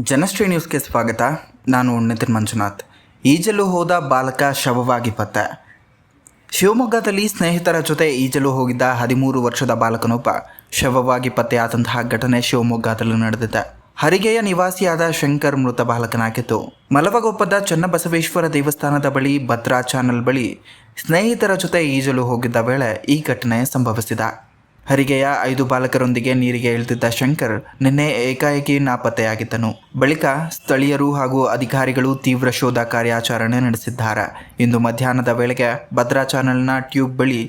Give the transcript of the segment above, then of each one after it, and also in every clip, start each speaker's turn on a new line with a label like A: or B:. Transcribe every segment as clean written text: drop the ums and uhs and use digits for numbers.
A: ಜನಶ್ರೀ ನ್ಯೂಸ್ಗೆ ಸ್ವಾಗತ. ನಾನು ನಿತಿನ್ ಮಂಜುನಾಥ್. ಈಜಲು ಹೋದ ಬಾಲಕ ಶವವಾಗಿ ಪತ್ತೆ. ಶಿವಮೊಗ್ಗದಲ್ಲಿ ಸ್ನೇಹಿತರ ಜೊತೆ ಈಜಲು ಹೋಗಿದ್ದ 13 ವರ್ಷದ ಬಾಲಕನೊಬ್ಬ ಶವವಾಗಿ ಪತ್ತೆಯಾದಂತಹ ಘಟನೆ ಶಿವಮೊಗ್ಗದಲ್ಲಿ ನಡೆದಿದೆ. ಹರಿಗೆಯ ನಿವಾಸಿಯಾದ ಶಂಕರ್ ಮೃತ ಬಾಲಕನಾಗಿದ್ದು, ಮಲವಗೊಪ್ಪದ ಚನ್ನಬಸವೇಶ್ವರ ದೇವಸ್ಥಾನದ ಬಳಿ ಭದ್ರಾ ಚಾನಲ್ ಬಳಿ ಸ್ನೇಹಿತರ ಜೊತೆ ಈಜಲು ಹೋಗಿದ್ದ ವೇಳೆ ಈ ಘಟನೆ ಸಂಭವಿಸಿದೆ. ಹರಿಗೆಯ 5 ಬಾಲಕರೊಂದಿಗೆ ನೀರಿಗೆ ಇಳಿದಿದ್ದ ಶಂಕರ್ ನಿನ್ನೆ ಏಕಾಏಕಿ ನಾಪತ್ತೆಯಾಗಿದ್ದನು. ಬಳಿಕ ಸ್ಥಳೀಯರು ಹಾಗೂ ಅಧಿಕಾರಿಗಳು ತೀವ್ರ ಶೋಧ ಕಾರ್ಯಾಚರಣೆ ನಡೆಸಿದ್ದಾರೆ. ಇಂದು ಮಧ್ಯಾಹ್ನದ ವೇಳೆಗೆ ಭದ್ರಾ ಚಾನಲ್ನ ಟ್ಯೂಬ್ ಬಳಿ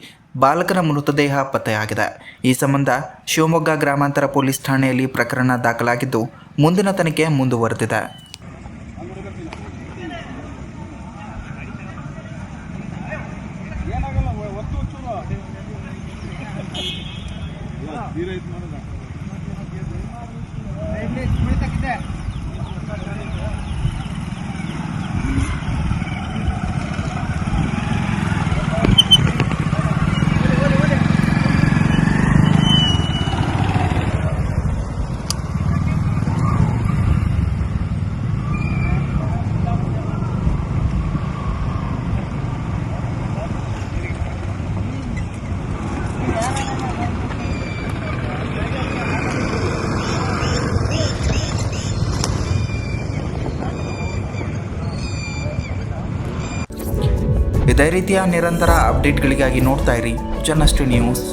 A: ಬಾಲಕನ ಮೃತದೇಹ ಪತ್ತೆಯಾಗಿದೆ. ಈ ಸಂಬಂಧ ಶಿವಮೊಗ್ಗ ಗ್ರಾಮಾಂತರ ಪೊಲೀಸ್ ಠಾಣೆಯಲ್ಲಿ ಪ್ರಕರಣ ದಾಖಲಾಗಿದ್ದು, ಮುಂದಿನ ತನಿಖೆ ಮುಂದುವರೆದಿದೆ. ಇದೇ ರೀತಿಯ ನಿರಂತರ ಅಪ್ಡೇಟ್ಗಳಿಗಾಗಿ ನೋಡ್ತಾ ಇರಿ ಜನಶ್ರೀ ನ್ಯೂಸ್.